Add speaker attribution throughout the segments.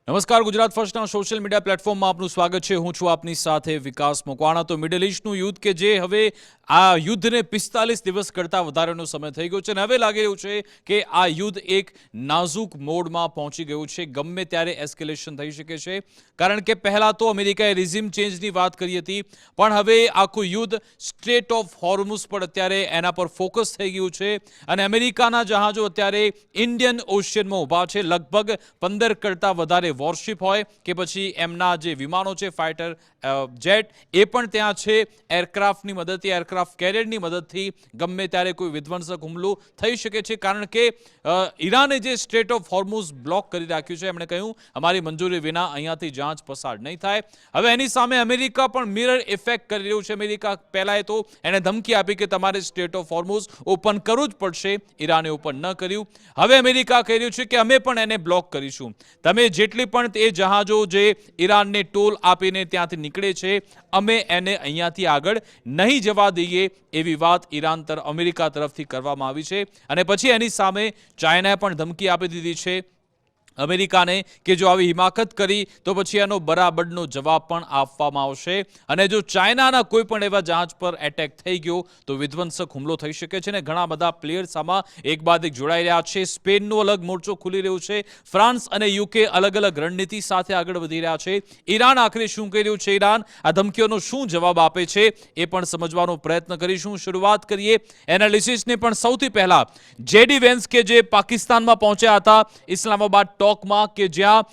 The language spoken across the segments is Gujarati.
Speaker 1: નમસ્કાર, ગુજરાત ફર્સ્ટના સોશિયલ મીડિયા પ્લેટફોર્મમાં આપનું સ્વાગત છે. હું છું આપની સાથે વિકાસ મકવાણા. તો મિડલ ઇસ્ટનું યુદ્ધ કે જે હવે આ યુદ્ધને 45 દિવસ કરતાં વધારેનો સમય થઈ ગયો છે અને હવે લાગી રહ્યું છે કે આ યુદ્ધ એક નાજુક મોડમાં પહોંચી ગયું છે. ગમે ત્યારે એસ્કેલેશન થઈ શકે છે, કારણ કે પહેલાં તો અમેરિકાએ રિઝિમ ચેન્જની વાત કરી હતી, પણ હવે આખું યુદ્ધ સ્ટ્રેટ ઓફ હોર્મુઝ પર અત્યારે એના પર ફોકસ થઈ ગયું છે અને અમેરિકાના જહાજો અત્યારે ઇન્ડિયન ઓશિયનમાં ઊભા છે. લગભગ 15 કરતાં વધારે વોરશિપ હોય કે પછી એમના જે વિમાનો છે, ફાઇટર જેટ, એ પણ ત્યાં છે. એરક્રાફ્ટની મદદથી, એરક્રાફ્ટ કેરિયરની મદદથી ગમે ત્યારે કોઈ વિધ્વંસક હુમલો થઈ શકે છે, કારણ કે ઈરાને જે સ્ટ્રેટ ઓફ હોર્મુઝ બ્લોક કરી રાખ્યું છે, એમણે કહ્યું અમારી મંજૂરી વિના અહીંયાથી જહાજ પસાર નહીં થાય. હવે એની સામે અમેરિકા પણ મિરર ઇફેક્ટ કરી રહ્યું છે. અમેરિકા પહેલાં તો એને ધમકી આપી કે તમારે સ્ટ્રેટ ઓફ હોર્મુઝ ઓપન કરવું જ પડશે. ઈરાને ઓપન ન કર્યું. હવે અમેરિકા કહી રહ્યું છે કે અમે પણ એને બ્લોક કરીશું. તમે જેટલી પણ તે જહાજો જે ઈરાનને ટોલ આપીને ત્યાંથી નીકળે છે, અમે એને અહીંયાથી આગળ નહીં જવા દઈએ, એવી વાત અમેરિકા તરફથી કરવામાં આવી છે. અને પછી એની સામે ચાઇનાએ પણ ધમકી આપી દીધી છે અમેરિકાને કે જો આવી હિમાકત કરી તો પછી એનો બરાબરનો જવાબ પણ આપવામાં આવશે. અને જો ચાઇનાના કોઈ પણ એવા જહાજ પર એટેક થઈ ગયો તો વિધ્વંસક હુમલો થઈ શકે છે. અને ઘણા બધા પ્લેયર્સ આમાં એક બાદ એક જોડાઈ રહ્યા છે. સ્પેનનો અલગ મોરચો ખુલી રહ્યો છે. ફ્રાન્સ અને યુકે અલગ અલગ રણનીતિ સાથે આગળ વધી રહ્યા છે. ઈરાન આખરે શું કરી રહ્યું છે, ઈરાન આ ધમકીઓનો શું જવાબ આપે છે, એ પણ સમજવાનો પ્રયત્ન કરીશું. શરૂઆત કરીએ એનાલિસિસને, પણ સૌથી પહેલા જેડી વેન્સ કે જે પાકિસ્તાનમાં પહોંચ્યા હતા ઇસ્લામાબાદ ટોકમાં, કે જ્યાં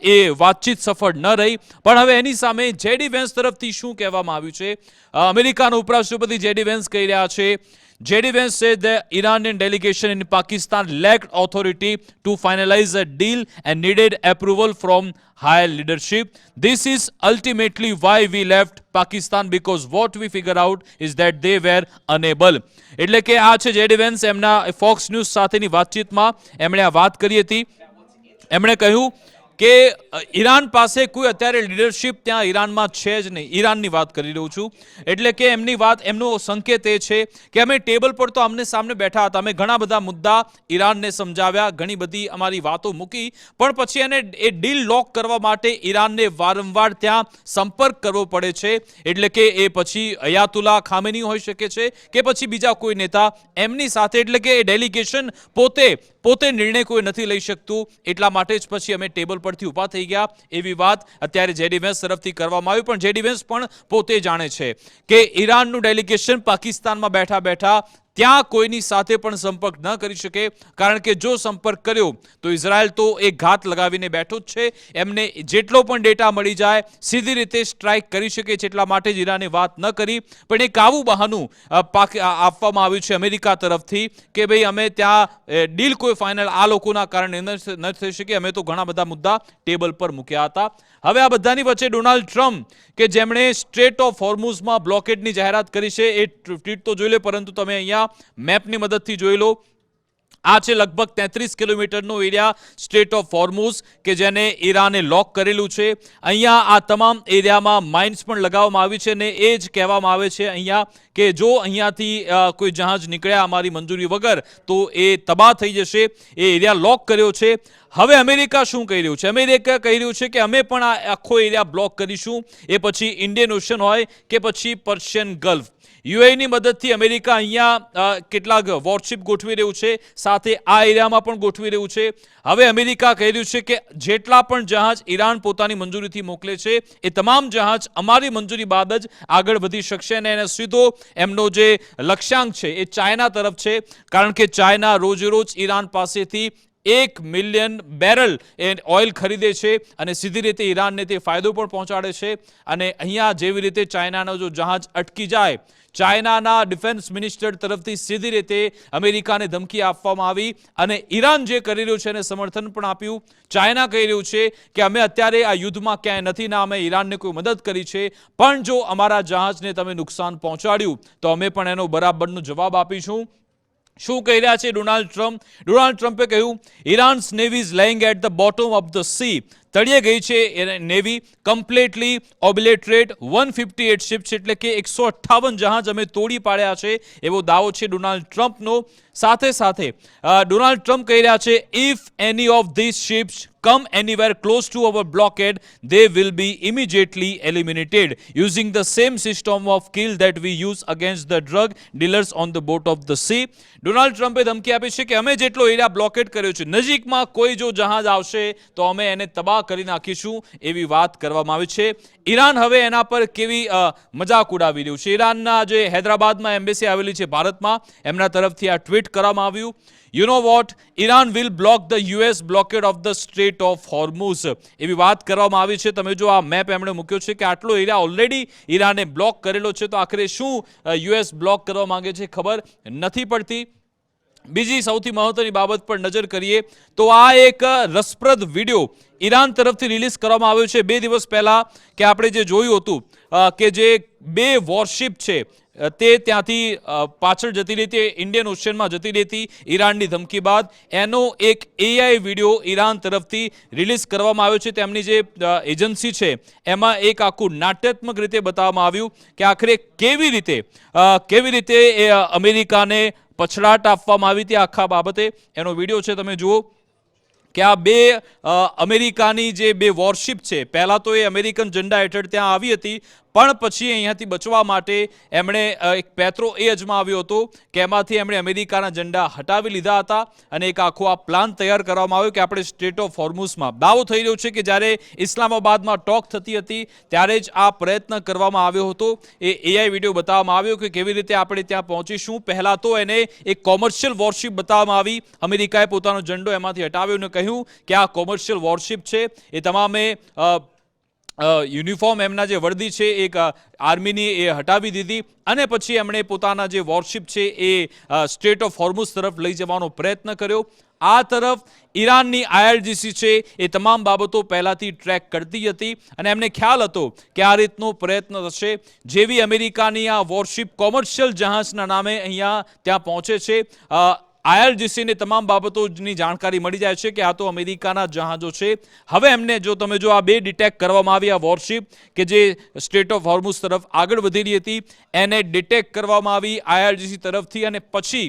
Speaker 1: એ વાતચીત સફળ ન રહી, પણ હવે એની સામે જેડી વેન્સ તરફથી શું કહેવામાં આવ્યું છે. અમેરિકાના ઉપરાષ્ટ્રપતિ જેડી વેન્સ કહી રહ્યા છે, J.D. Vance said the Iranian delegation in Pakistan lacked authority to finalize a deal and needed approval from higher leadership. This is ultimately why we left Pakistan, because what we figured out is that they were unable. એટલે કે આ છે જેડી વેન્સ. એમના ફોક્સ ન્યૂઝ સાથેની વાતચીતમાં એમણે આ વાત કરી હતી. એમણે કહ્યું કે ઈરાન પાસે કોઈ અત્યારે લીડરશિપ ત્યાં ઈરાનમાં છે જ નહીં. ઈરાનની વાત કરી રહ્યું છું. એટલે કે એમની વાત, એમનો સંકેત એ છે કે અમે ટેબલ પર તો આમને સામને બેઠા હતા, અમે ઘણા બધા મુદ્દા ઈરાનને સમજાવ્યા, ઘણી બધી અમારી વાતો મૂકી, પણ પછી એને એ ડીલ લોક કરવા માટે ઈરાનને વારંવાર ત્યાં સંપર્ક કરવો પડે છે. એટલે કે એ પછી અયાતુલ્લા ખામેની હોઈ શકે છે કે પછી બીજા કોઈ નેતા એમની સાથે. એટલે કે એ ડેલિગેશન પોતે નિર્ણય કોઈ નથી લઈ શકતું. એટલા માટે જ પછી અમે ટેબલ પરથી ઊભા થઈ ગયા, એવી વાત અત્યારે જેડી વેન્સ તરફથી કરવામાં આવી. પણ જેડી વેન્સ પણ પોતે જાણે છે કે ઈરાનનું ડેલિગેશન પાકિસ્તાનમાં બેઠા બેઠા ત્યાં કોઈની સાથે પણ સંપર્ક ન કરી શકે, કારણ કે જો સંપર્ક કર્યો તો ઇઝરાયલ તો એક ઘાત લગાવીને બેઠો જ છે. એમને જેટલો પણ ડેટા મળી જાય સીધી રીતે સ્ટ્રાઇક કરી શકે છે. એટલા માટે જ ઈરાને વાત ન કરી. પણ એક આવું બહાનું આપવામાં આવ્યું છે અમેરિકા તરફથી કે ભાઈ અમે ત્યાં ડીલ કોઈ ફાઇનલ આ લોકોના કારણે ન થઈ શકે, અમે તો ઘણા બધા મુદ્દા ટેબલ પર મૂક્યા હતા. હવે આ બધાની વચ્ચે ડોનાલ્ડ ટ્રમ્પ, કે જેમણે સ્ટ્રેટ ઓફ હોર્મુઝમાં બ્લોકેડની જાહેરાત કરી છે, એ ટ્વીટ તો જોઈ લે, પરંતુ તમે અહીંયા મેપની મદદથી જોઈ લો. આ છે લગભગ 33 કિલોમીટરનો એરિયા સ્ટ્રેટ ઓફ હોર્મુઝ, કે જેને ઈરાને લોક કરેલું છે. અહીંયા આ તમામ એરિયામાં માઇન્સ પણ લગાવવામાં આવી છે અને એ જ કહેવામાં આવે છે અહીંયા કે જો અહીંયાથી કોઈ જહાજ નીકળ્યા અમારી મંજૂરી વગર તો એ તબાહ થઈ જશે. એ એરિયા લોક કર્યો છે. હવે અમેરિકા શું કહી રહ્યું છે? અમેરિકા કહી રહ્યું છે કે અમે પણ આ આખો એરિયા બ્લોક કરીશું. એ પછી ઇન્ડિયન ઓશન હોય કે પછી પર્શિયન ગલ્ફ. યુએઈની મદદથી અમેરિકા અહીંયા કેટલાક વોરશિપ ગોઠવી રહ્યું છે, સાથે આ એરિયામાં પણ ગોઠવી રહ્યું છે. હવે અમેરિકા કહી રહ્યું છે કે જેટલા પણ જહાજ ઈરાન પોતાની મંજૂરીથી મોકલે છે એ તમામ જહાજ અમારી મંજૂરી બાદ જ આગળ વધી શકશે. અને એને સીધો એમનો જે લક્ષ્યાંક છે એ ચાઇના તરફ છે, કારણ કે ચાઇના રોજ ઈરાન પાસેથી 1 મિલિયન બેરલ ઓઇલ ખરીદે છે અને સીધી રીતે ઈરાનને તે ફાયદો પણ પહોંચાડે છે. અને અહીંયા જેવી રીતે ચાઇનાનો જો જહાજ અટકી જાય, ચાઇનાના ડિફેન્સ મિનિસ્ટર તરફથી સીધી રીતે અમેરિકાને ધમકી આપવામાં આવી અને ઈરાન જે કરી રહ્યું છે એને સમર્થન પણ આપ્યું. ચાઇના કહી રહ્યું છે કે અમે અત્યારે આ યુદ્ધમાં ક્યાંય નથી, ના અમે ઈરાનને કોઈ મદદ કરી છે, પણ જો અમારા જહાજને તમે નુકસાન પહોંચાડ્યું તો અમે પણ એનો બરાબરનો જવાબ આપીશું. શું કહી રહ્યા છે ડોનાલ્ડ ટ્રમ્પ? ડોનાલ્ડ ટ્રમ્પે કહ્યું Iran's navy is laying at the bottom of the sea. તળિયે ગઈ છે નેવી, કમ્પ્લીટલી ઓબ્લેટરેટ 158 શિપ્સ, એટલે કે 158 જહાજ અમે તોડી પાડ્યા છે, એવો દાવો છે ડોનાલ્ડ ટ્રમ્પનો. સાથે સાથે ડોનાલ્ડ ટ્રમ્પ કહી રહ્યા છે, if any of this ships come anywhere close to our blockade, they will be immediately eliminated using the same system of kill that we use against the drug dealers on the boat of the sea. Donald ટ્રમ્પે ધમકી આપી છે કે અમે જેટલો એરિયા બ્લોકેડ કર્યો છે, નજીકમાં કોઈ જો જહાજ આવશે તો અમે એને તબાહ કરી નાખીશું, એવી વાત કરવામાં આવી છે. ઈરાન હવે એના પર કેવી મજાક ઉડાવી રહ્યું છે. ઈરાનના જે હૈદરાબાદમાં એમ્બેસી આવેલી છે ભારતમાં, એમના તરફથી આ ટ્વીટ કરવામાં આવ્યું. You know what? Iran will block the US blockade of the Strait of Hormuz. એવી વાત કરવામાં આવી છે. તમે જો આ મેપ એમણે મૂક્યો છે કે આટલો એરિયા ઓલરેડી ઈરાને બ્લોક કરેલો છે, તો આખરે શું યુએસ બ્લોક કરવા માંગે છે ખબર નથી પડતી. બીજી સૌથી મહત્વની બાબત પર નજર કરીએ તો આ એક રસપ્રદ વિડીયો ઈરાન તરફથી રિલીઝ કરવામાં આવ્યો છે 2 દિવસ પહેલા, કે આપણે જે જોયું હતું કે જે 2 વોરશિપ છે તે ત્યાંથી પાછળ જતી રહી હતી, ઇન્ડિયન ઓશનમાં જતી રહી હતી ઈરાનની ધમકી બાદ. એનો એક એઆઈ વિડીયો ઈરાન તરફથી રિલીઝ કરવામાં આવ્યો છે. તેમની જે એજન્સી છે એમાં એક આખું નાટ્યાત્મક રીતે બતાવવામાં આવ્યું કે આખરે કેવી રીતે અમેરિકાને પછડાટ આપવામાં આવી હતી આખા બાબતે. એનો વિડીયો છે, તમે જુઓ કે આ 2 અમેરિકાની જે 2 વોરશિપ છે, પહેલા તો એ અમેરિકન ઝંડા હેઠળ ત્યાં આવી હતી, પણ પછી અહીંયાથી બચવા માટે એમણે એક પેત્રો એ અજમાવ્યો હતો કે એમાંથી એમણે અમેરિકાના ઝંડા હટાવી લીધા હતા અને એક આખો આ પ્લાન તૈયાર કરવામાં આવ્યો કે આપણે સ્ટ્રેટ ઓફ હોર્મુઝમાં, દાવો થઈ રહ્યો છે કે જ્યારે ઇસ્લામાબાદમાં ટોક થતી હતી ત્યારે જ આ પ્રયત્ન કરવામાં આવ્યો હતો. એ એઆઈ વિડીયો બતાવવામાં આવ્યો કે કેવી રીતે આપણે ત્યાં પહોંચીશું. પહેલાં તો એને એક કોમર્શિયલ વોરશિપ બતાવવામાં આવી, અમેરિકાએ પોતાનો ઝંડો એમાંથી હટાવ્યો અને કહ્યું કે આ કોમર્શિયલ વોરશિપ છે. એ તમામે યુનિફોર્મ એમના જે વર્દી છે એક આર્મીની એ હટાવી દીધી અને પછી એમણે પોતાના જે વોરશિપ છે એ સ્ટ્રેટ ઓફ હોર્મુઝ તરફ લઈ જવાનો પ્રયત્ન કર્યો. આ તરફ ઈરાનની આઈઆરજીસી છે એ તમામ બાબતો પહેલાથી ટ્રેક કરતી હતી અને એમને ખ્યાલ હતો કે આ રીતનો પ્રયત્ન થશે. જેવી અમેરિકાની આ વોરશિપ કોમર્શિયલ જહાજના નામે અહીંયા ત્યાં પહોંચે છે, આઈઆરજીસીને તમામ બાબતોની જાણકારી મળી જાય છે કે આ તો અમેરિકાના જહાજો છે. હવે એમને જો તમે જો આ 2 ડિટેક્ટ કરવામાં આવી, આ વોરશિપ કે જે સ્ટ્રેટ ઓફ હોર્મુઝ તરફ આગળ વધી રહી હતી, એને ડિટેક્ટ કરવામાં આવી આઈઆરજીસી તરફથી અને પછી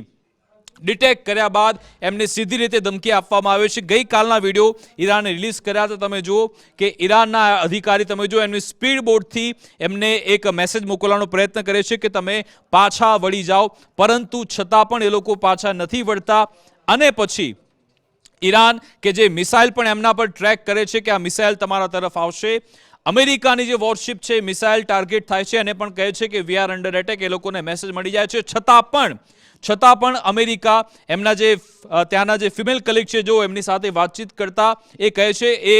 Speaker 1: ડિટેક્ટ કર્યા બાદ એમને સીધી રીતે ધમકી આપવામાં આવે છે. ગઈકાલના વિડીયો ઈરાને રિલીઝ કર્યા હતા, તમે જુઓ કે ઈરાનના અધિકારી, તમે જુઓ એમની સ્પીડ બોટથી એમને એક મેસેજ મોકલવાનો પ્રયત્ન કરે છે કે તમે પાછા વળી જાઓ, પરંતુ છતાં પણ એ લોકો પાછા નથી વળતા. અને પછી ઈરાન કે જે મિસાઇલ પણ એમના પર ટ્રેક કરે છે કે આ મિસાઇલ તમારા તરફ આવશે. અમેરિકાની જે વોરશિપ છે મિસાઇલ ટાર્ગેટ થાય છે અને પણ કહે છે કે વી આર અંડર એટેક, એ લોકોને મેસેજ મળી જાય છે. છતાં પણ અમેરિકા એમના જે ત્યાંના જે ફિમેલ કલીગ છે, જો એમની સાથે વાતચીત કરતા એ કહે છે એ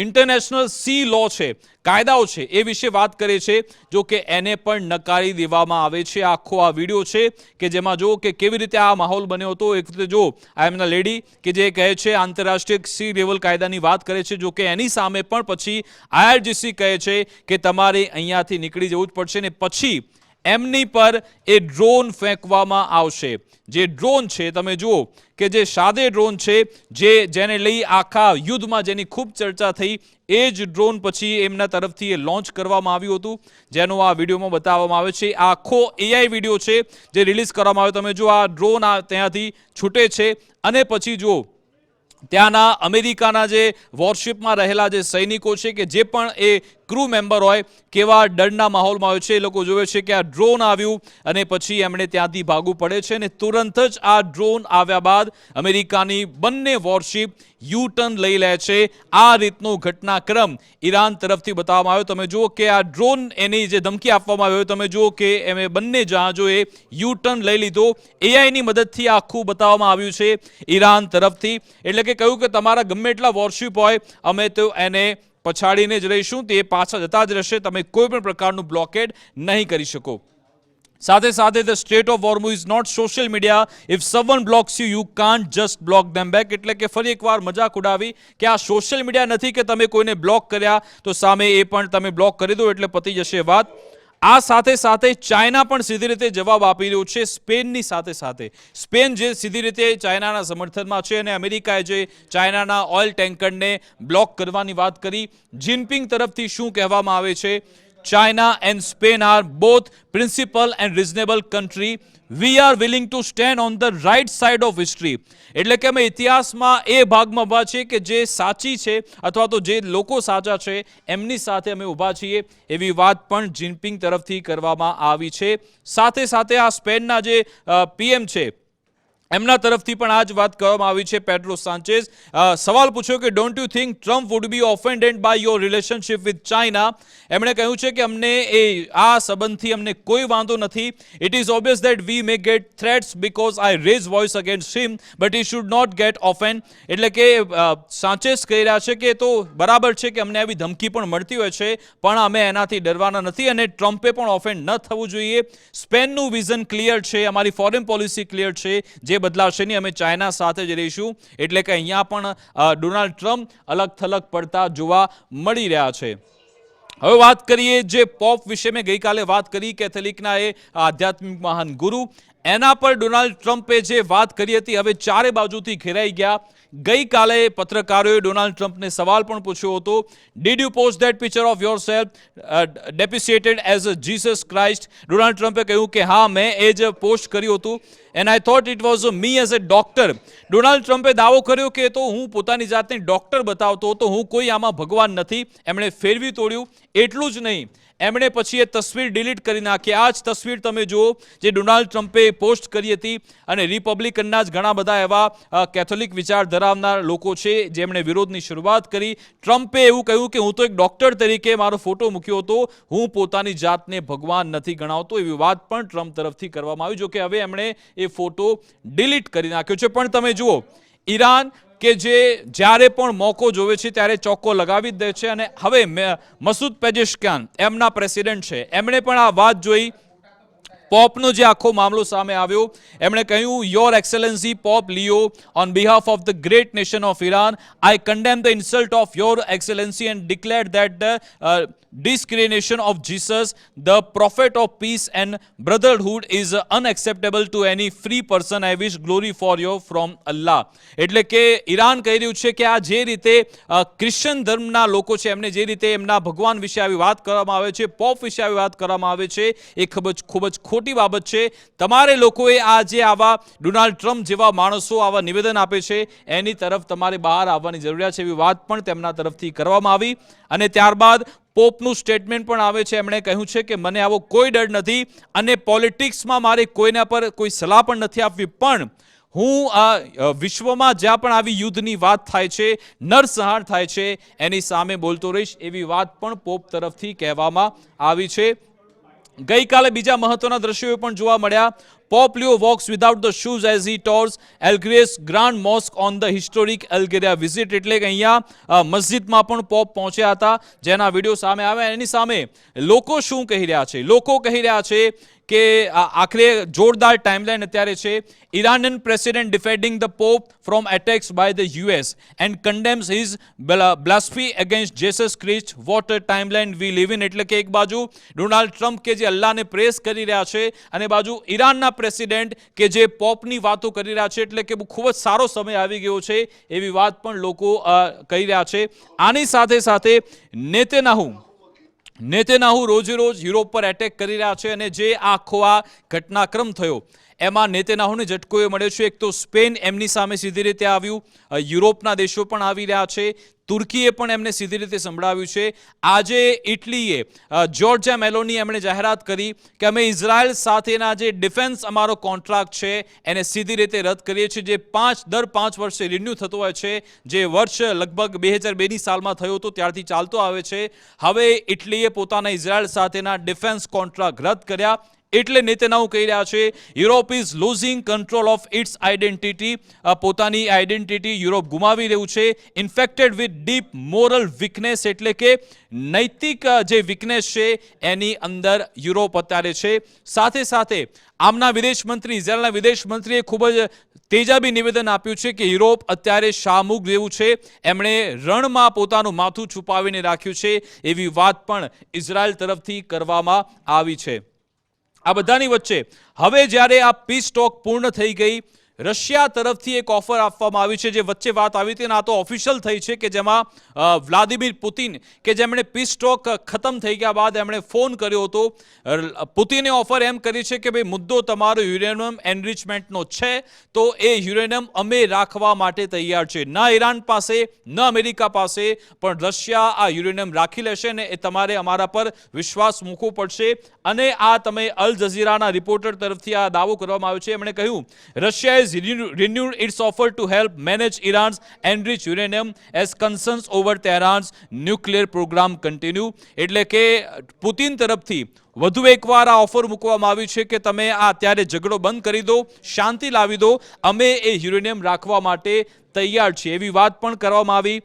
Speaker 1: ઇન્ટરનેશનલ સી લો છે, કાયદાઓ છે, એ વિશે વાત કરે છે, જો કે એને પણ નકારી દેવામાં આવે છે. આખો આ વિડીયો છે કે જેમાં જો કે કેવી રીતે આ માહોલ બન્યો હતો. એક રીતે જો આ એમના લેડી કે જે કહે છે આંતરરાષ્ટ્રીય સી લેવલ કાયદાની વાત કરે છે, જો કે એની સામે પણ પછી આઈઆરજીસી કહે છે કે તમારે અહીંયાથી નીકળી જવું જ પડશે ને પછી એમની પર એ ડ્રોન ફેંકવામાં આવશે. જે ડ્રોન છે તમે જુઓ કે જે સાદે ડ્રોન છે, જેને લઈ આખા યુદ્ધમાં જેની ખૂબ ચર્ચા થઈ, એ જ ડ્રોન પછી એમના તરફથી એ લોન્ચ કરવામાં આવ્યું હતું, જેનો આ વિડીયોમાં બતાવવામાં આવે છે. આખો એઆઈ વિડીયો છે જે રિલીઝ કરવામાં આવ્યો. તમે જો આ ડ્રોન ત્યાંથી છૂટે છે અને પછી જુઓ ત્યાંના અમેરિકાના જે વોરશિપમાં રહેલા જે સૈનિકો છે કે જે પણ એ ક્રૂ મેમ્બર હોય, કેવા ડરના માહોલમાં હોય છે. એ લોકો જોવે છે કે આ ડ્રોન આવ્યું અને પછી એમણે ત્યાંથી ભાગવું પડે છે અને તુરંત જ આ ડ્રોન આવ્યા બાદ અમેરિકાની બંને વોરશિપ યુ ટર્ન લઈ લે છે. આ રીતનો ઘટનાક્રમ ઈરાન તરફથી બતાવવામાં આવ્યો. તમે જુઓ કે આ ડ્રોન એની જે ધમકી આપવામાં આવ્યો, તમે જુઓ કે એમે બંને જહાજોએ યુ ટર્ન લઈ લીધો. એઆઈની મદદથી આખું બતાવવામાં આવ્યું છે ઈરાન તરફથી. એટલે કે કહ્યું કે તમારા ગમે એટલા વોરશિપ હોય, અમે તો એને પછાડીને જ રહીશું, તે પાછા જતા જ રહેશે, તમે કોઈ પણ પ્રકારનું બ્લોકેડ નહીં કરી શકો. સાથે સાથે the strait of Hormuz is not social media. If someone blocks you can't just block them back. એટલે કે ફરી એકવાર મજાક ઉડાવી કે આ સોશિયલ મીડિયા નથી કે તમે કોઈને બ્લોક કર્યા તો સામે એ પણ તમે બ્લોક કરી દો એટલે પતી જશે વાત. આ સાથે સાથે ચાઇના પણ સીધી રીતે જવાબ આપી રહ્યું છે સ્પેનની સાથે સાથે. સ્પેન જે સીધી રીતે ચાઇનાના સમર્થનમાં છે અને અમેરિકાએ જે ચાઇનાના ઓઇલ ટેન્કરને બ્લોક કરવાની વાત કરી. જિનપિંગ તરફથી શું કહેવામાં આવે છે? China and Spain are both principal and reasonable country we are willing to stand on the right side of history. એટલે કે અમે ઇતિહાસમાં એ ભાગમાં ઊભા છીએ કે જે સાચી છે અથવા તો જે લોકો સાચા છે એમની સાથે અમે ઊભા છીએ, એવી વાત પણ જિનપિંગ તરફથી કરવામાં આવી છે. સાથે સાથે આ સ્પેનના જે પીએમ છે એમના તરફથી પણ આ જ વાત કરવામાં આવી છે. પેડ્રો સાન્ચેઝ સવાલ પૂછ્યો કે don't you think Trump would be offended by your relationship with China. એમણે કહ્યું છે કે અમને આ સંબંધથી અમને કોઈ વાંધો નથી. It is obvious that we may get threats because I raise voice against him but he should not get offend. એટલે કે સાન્ચેઝ કહી રહ્યા છે કે તો બરાબર છે કે અમને આવી ધમકી પણ મળતી હોય છે પણ અમે એનાથી ડરવાના નથી અને ટ્રમ્પે પણ ઓફેન્ડ ન થવું જોઈએ. સ્પેનનું વિઝન ક્લિયર છે, અમારી ફોરેન પોલિસી ક્લિયર છે, જે બદલાશે નહીં, અમે ચાઇના સાથે જ રહીશું. એટલે કે અહીંયા પણ ડોનાલ્ડ ટ્રમ્પ અલગ થલગ પડતા જોવા મળી રહ્યા છે. હવે વાત કરીએ જે પોપ વિશે મેં ગઈકાલે વાત કરી, કેથોલિકના એ આધ્યાત્મિક મહાન ગુરુ, એના પર ડોનાલ્ડ ટ્રમ્પે જે વાત કરી હતી હવે ચારે બાજુથી ઘેરાઈ ગયા. ગઈકાલે પત્રકારોએ ડોનાલ્ડ ટ્રમ્પને સવાલ પણ પૂછ્યો હતો, did you post that picture of your self depicted as a Jesus Christ. Donald ટ્રમ્પે કહ્યું કે હા, મેં એ જ પોસ્ટ કર્યું હતું and I thought it was me as a doctor. Donald ટ્રમ્પે દાવો કર્યો કે તો હું પોતાની જાતને ડોક્ટર બતાવતો હતો, હું કોઈ આમાં ભગવાન નથી. એમણે ફેરવી તોડ્યું. એટલું જ નહીં, એમણે પછી એ તસવીર ડિલીટ કરી નાખી. આ જ તસવીર તમે જુઓ જે ડોનાલ્ડ ટ્રમ્પે પોસ્ટ કરી હતી અને રિપબ્લિકનના જ ઘણા બધા એવા કેથોલિક વિચાર ધરાવનાર લોકો છે જેમણે વિરોધની શરૂઆત કરી. ટ્રમ્પે એવું કહ્યું કે હું તો એક ડોક્ટર તરીકે મારો ફોટો મૂક્યો હતો, હું પોતાની જાતને ભગવાન નથી ગણાવતો. એવી વાત પણ ટ્રમ્પ તરફથી કરવામાં આવી. જો કે હવે એમણે એ ફોટો ડિલીટ કરી નાખ્યો છે. પણ તમે જુઓ, ઈરાન કે જે જ્યારે પણ મોકો જોવે છે ત્યારે ચોક્કો લગાવી જ દે છે. અને હવે મસૂદ પેજેશકાન એમના પ્રેસિડેન્ટ છે, એમણે પણ આ વાત જોઈ. પોપનો જે આખો મામલો સામે આવ્યો, એમણે કહ્યું, your excellency Pope Leo, on behalf of the great nation of Iran, I condemn the insult of your excellency and declare that the discrimination of Jesus, the prophet of peace and brotherhood, is unacceptable to any free person. I wish glory for you from Allah. એટલે કે ઈરાન કહી રહ્યું છે કે આ જે રીતે ક્રિશ્ચન ધર્મના લોકો છે એમને જે રીતે એમના ભગવાન વિશે આવી વાત કરવામાં આવે છે, પોપ વિશે આવી વાત કરવામાં આવે છે, એ ખૂબ જ ખોટી બાબત છે. તમારે લોકોએ આ જે આવા ડોનાલ્ડ ટ્રમ્પ જેવા માણસો આવા નિવેદન આપે છે એની તરફ તમારે બહાર આવવાની જરૂરિયાત છે, એવી વાત પણ તેમના તરફથી કરવામાં આવી. અને ત્યારબાદ પોપનું સ્ટેટમેન્ટ પણ આવે છે. એમણે કહ્યું છે કે મને આવો કોઈ ડર નથી અને પોલિટિક્સમાં મારે કોઈના પર કોઈ સલાહ પણ નથી આપવી, પણ હું આ વિશ્વમાં જ્યાં પણ આવી યુદ્ધની વાત થાય છે, નરસંહાર થાય છે, એની સામે બોલતો રહીશ, એવી વાત પણ પોપ તરફથી કહેવામાં આવી છે. ગઈકાલે બીજા મહત્વના દ્રશ્યો પણ જોવા મળ્યા. Pope Leo walks without the shoes as he tours Algiers Grand Mosque on the historic Algeria visit. એટલે કે અહીંયા મસ્જિદમાં પણ પોપ પહોંચ્યા હતા, જેના વિડીયો સામે આવ્યા. એની સામે લોકો શું કહી રહ્યા છે? લોકો કહી રહ્યા છે કે આખરે જોરદાર ટાઈમલાઈન અત્યારે છે. Iranian president defending the Pope from attacks by the US and condemns his blasphemy against Jesus Christ. What a timeline we live in. એટલે કે એક બાજુ ડોનાલ્ડ ટ્રમ્પ કે જે અલ્લાહને પ્રેસ કરી રહ્યા છે અને બાજુ ઈરાનના પ્રેસિડેન્ટ કે જે પોપની વાતો કરી રહ્યા છે. એટલે કે ખૂબ જ સારો સમય આવી ગયો છે એવી વાત પણ લોકો કહી રહ્યા છે. આની સાથે સાથે નેતન્યાહુ રોજે રોજ યુરોપ પર એટેક કરી રહ્યા છે અને જે આખો આ ઘટનાક્રમ થયો એમાં નેતન્યાહુને ઝટકો એ મળ્યો છે. એક તો સ્પેન એમની સામે સીધી રીતે આવ્યું, યુરોપના દેશો પણ આવી રહ્યા છે, તુર્કીએ પણ એમને સીધી રીતે સંભળાવ્યું છે. આજે ઇટલીએ જોર્જિયા મેલોની એમણે જાહેરાત કરી કે અમે ઇઝરાયલ સાથેના જે ડિફેન્સ અમારો કોન્ટ્રાક્ટ છે એને સીધી રીતે રદ કરીએ છીએ, જે દર 5 વર્ષે રિન્યૂ થતો હોય છે, જે વર્ષ લગભગ 2002ની સાલમાં થયો હતો ત્યારથી ચાલતો આવે છે. હવે ઇટલીએ પોતાના ઇઝરાયલ સાથેના ડિફેન્સ કોન્ટ્રાક્ટ રદ કર્યા. એટલે નેતન્યાહુ કહી રહ્યા છે Europe is losing control of its identity. પોતાની આઈડેન્ટિટી યુરોપ ગુમાવી રહ્યું છે. Infected with deep moral weakness. એટલે કે નૈતિક જે વીકનેસ છે એની અંદર યુરોપ અત્યારે છે. સાથે સાથે આમના વિદેશમંત્રી, ઇઝરાયલના વિદેશમંત્રીએ ખૂબ જ તેજાબી નિવેદન આપ્યું છે કે યુરોપ અત્યારે શાહમુગ જેવું છે, એમણે રણમાં પોતાનું માથું છુપાવીને રાખ્યું છે, એવી વાત પણ ઇઝરાયલ તરફથી કરવામાં આવી છે. આ બધાની વચ્ચે હવે જ્યારે આ પીસ ટોક પૂર્ણ થઈ ગઈ, રશિયા તરફથી એક ઓફર આપવામાં આવી છે, જે વચ્ચે વાત આવી હતી અને આ તો ઓફિશિયલ થઈ છે, કે જેમાં વ્લાદિમીર પુતિન, કે જેમણે પીસ ટોક ખતમ થઈ ગયા બાદ એમણે ફોન કર્યો હતો, પુતિને ઓફર એમ કરી છે કે ભાઈ મુદ્દો તમારો યુરેનિયમ એનરિચમેન્ટનો છે, તો એ યુરેનિયમ અમે રાખવા માટે તૈયાર છે. ન ઈરાન પાસે ન અમેરિકા પાસે, પણ રશિયા આ યુરેનિયમ રાખી લેશે ને એ તમારે અમારા પર વિશ્વાસ મૂકવો પડશે. અને આ તમે અલ જઝીરાના રિપોર્ટર તરફથી આ દાવો કરવામાં આવ્યો છે. એમણે કહ્યું, Russia renewed its offer to help manage Iran's enriched uranium as concerns over Tehran's nuclear program continue. એટલે કે પુતિન તરફથી વધુ એકવાર આ ઓફર મૂકવામાં આવી છે કે તમે આ અત્યારે ઝઘડો બંધ કરી દો, શાંતિ લાવી દો, અમે એ યુરેનિયમ રાખવા માટે તૈયાર છીએ, એવી વાત પણ કરવામાં આવી.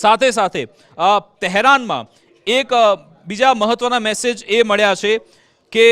Speaker 1: સાથે સાથે તહેરાનમાં એક બીજા મહત્વના મેસેજ એ મળ્યા છે કે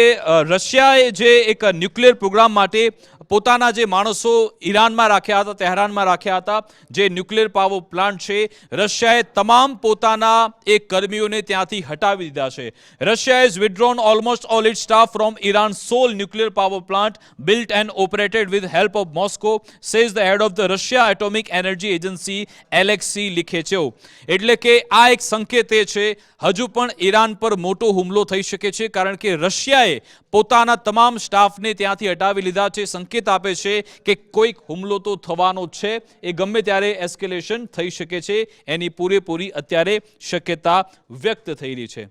Speaker 1: રશિયાએ જે એક ન્યુક્લિયર પ્રોગ્રામ માટે પોતાના જે માણસો ઈરાનમાં રાખ્યા હતા, તહેરાનમાં રાખ્યા હતા, જે ન્યુક્લિયર પાવર પ્લાન્ટ છે, રશિયાએ તમામ પોતાના એ કર્મીઓને ત્યાંથી હટાવી દીધા છે. Russia is withdrawn almost all it staff from Iran sole nuclear power plant built and operated with help of Moscow, says the head of the Russia atomic energy agency Alexey Likhachev. એટલે કે આ એક સંકેત એ છે, હજુ પણ ઈરાન પર મોટો હુમલો થઈ શકે છે, કારણ કે રશિયાએ પોતાના તમામ સ્ટાફને ત્યાંથી હટાવી લીધા છે. સંકેત આપે છે કે કોઈક હુમલો તો થવાનો છે, એ ગમે ત્યારે એસ્કેલેશન થઈ શકે છે, એની પૂરેપૂરી અત્યારે શક્યતા વ્યક્ત થઈ રહી છે.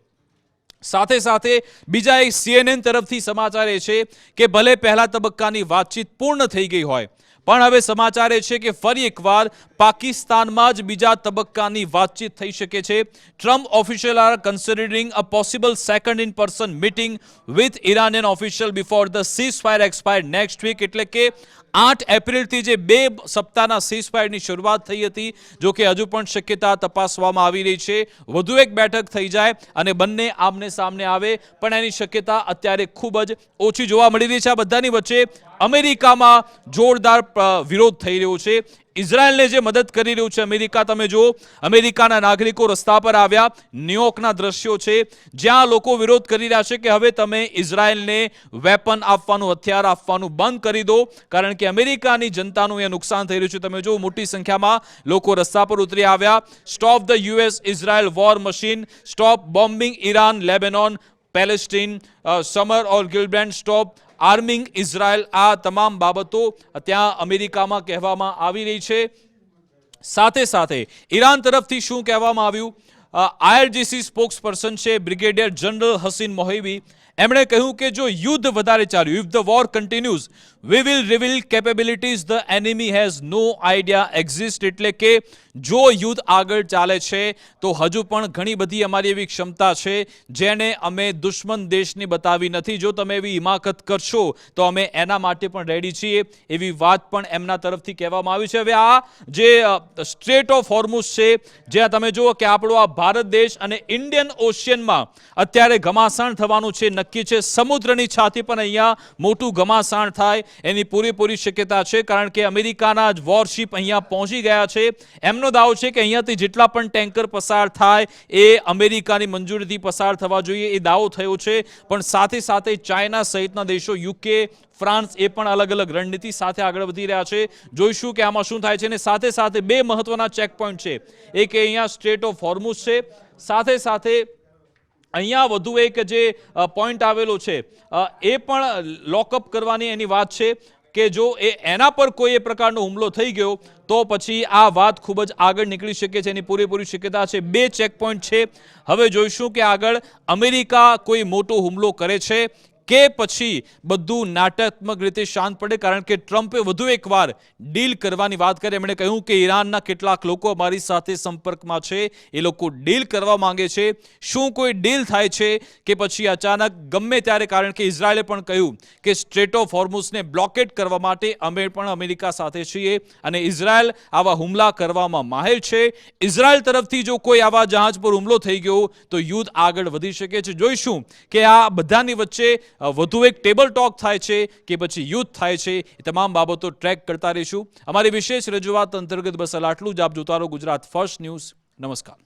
Speaker 1: સાથે સાથે બીજા એક CNN તરફથી સમાચાર એ છે કે ભલે પહેલા તબક્કાની વાતચીત પૂર્ણ થઈ ગઈ હોય, પણ હવે સમાચાર એ છે કે ફરી એકવાર પાકિસ્તાનમાં જ બીજા તબક્કાની વાતચીત થઈ શકે છે. Trump official are considering a possible second in person meeting with Iranian official before the ceasefire expire next week. એટલે કે 8 એપ્રિલથી જે 2 સપ્તાહના સીઝફાયરની શરૂઆત થઈ હતી, જો કે હજુ પણ શક્યતા તપાસવામાં આવી રહી છે વધુ એક બેઠક થઈ જાય અને બંને આમને સામને આવે, પણ એની શક્યતા અત્યારે ખૂબ જ ઓછી જોવા મળી રહી છે. આ બધાની વચ્ચે અમેરિકામાં જોરદાર વિરોધ થઈ રહ્યો છે. ઇઝરાયલને જે મદદ કરી રહ્યું છે અમેરિકા, તમે જુઓ, અમેરિકાના નાગરિકો રસ્તા પર આવ્યા. ન્યુયોર્કના દ્રશ્યો છે જ્યાં લોકો વિરોધ કરી રહ્યા છે કે હવે તમે ઇઝરાયલને વેપન આપવાનું, હથિયાર આપવાનું બંધ કરી દો, કારણ કે અમેરિકાની જનતાનું એ નુકસાન થઈ રહ્યું છે. તમે જુઓ, મોટી સંખ્યામાં લોકો રસ્તા પર ઉતરી આવ્યા. Stop the US Israel war machine, stop bombing Iran, Lebanon, Palestine, Schumer or Gillibrand, stop arming Israel. આ તમામ બાબતો ત્યાં અમેરિકામાં કહેવામાં આવી રહી છે. સાથે સાથે ઈરાન તરફથી શું કહેવામાં આવ્યું? IRGC સ્પોક્સપર્સન છે બ્રિગેડિયર જનરલ હસીન મોહિબી, એમણે કહ્યું કે જો યુદ્ધ વધારે ચાલ્યું, if the war continues, we will reveal capabilities the enemy has no idea exist. એટલે કે જો યુદ્ધ આગળ ચાલે છે તો હજુ પણ ઘણી બધી અમારી એવી ક્ષમતા છે જેને અમે દુશ્મન દેશને બતાવી નથી. જો તમે એવી હિમાકત કરશો તો અમે એના માટે પણ રેડી છીએ, એવી વાત પણ એમના તરફથી કહેવામાં આવી છે. હવે આ જે સ્ટ્રેટ ઓફ હોર્મુઝ છે, જ્યાં તમે જુઓ કે આપણો આ ભારત દેશ અને ઇન્ડિયન ઓશિયનમાં અત્યારે ઘમાસાણ થવાનું છે, નક્કી છે. સમુદ્રની છાતી પર અહીંયા મોટું ઘમાસાણ થાય એની પૂરેપૂરી શક્યતા છે, કારણ કે અમેરિકાના જ વોરશિપ અહીંયા પહોંચી ગયા છે. એમનો દાવો છે કે અહીંયાથી જેટલા પણ ટેન્કર પસાર થાય એ અમેરિકાની મંજૂરીથી પસાર થવા જોઈએ, એ દાવો થયો છે. પણ સાથે સાથે ચાઇના સહિતના દેશો, UK, ફ્રાન્સ, એ પણ અલગ અલગ રણનીતિ સાથે આગળ વધી રહ્યા છે. જોઈશું કે આમાં શું થાય છે. અને સાથે સાથે 2 મહત્વના ચેક પોઈન્ટ છે. એક અહીંયા સ્ટ્રેટ ઓફ હોર્મુઝ છે, સાથે સાથે અહીંયા વધુ એક જે પોઈન્ટ આવેલો છે એ પણ લોકઅપ કરવાની એની વાત છે કે જો એના પર કોઈ એ પ્રકારનો હુમલો થઈ ગયો તો પછી આ વાત ખૂબ જ આગળ નીકળી શકે છે, એની પૂરેપૂરી શક્યતા છે. 2 ચેક પોઈન્ટ છે. હવે જોઈશું કે આગળ અમેરિકા કોઈ મોટો હુમલો કરે છે કે પછી બધું નાટ્યાત્મક રીતે શાંત પડે, કારણ કે ટ્રમ્પે વધુ એકવાર ડીલ કરવાની વાત કરી. એમણે કહ્યું કે ઈરાનના કેટલાક લોકો અમારી સાથે સંપર્કમાં છે, એ લોકો ડીલ કરવા માંગે છે. શું કોઈ ડીલ થાય છે કે પછી અચાનક ગમે ત્યારે, કારણ કે ઇઝરાયલે પણ કહ્યું કે સ્ટ્રેટ ઓફ હોર્મુઝને બ્લોકેટ કરવા માટે અમે પણ અમેરિકા સાથે છીએ અને ઇઝરાયલ આવા હુમલા કરવામાં માહેર છે. ઇઝરાયલ તરફથી જો કોઈ આવા જહાજ પર હુમલો થઈ ગયો તો યુદ્ધ આગળ વધી શકે છે. જોઈશું કે આ બધાની વચ્ચે વધુ એક ટેબલ ટોક થાય છે કે પછી યુદ્ધ થાય છે, એ તમામ બાબતો ટ્રેક કરતા રહીશું. અમારી વિશેષ રજૂઆત અંતર્ગત બસ આટલું જ. આપ જોતા રહો ગુજરાત ફર્સ્ટ ન્યૂઝ. નમસ્કાર.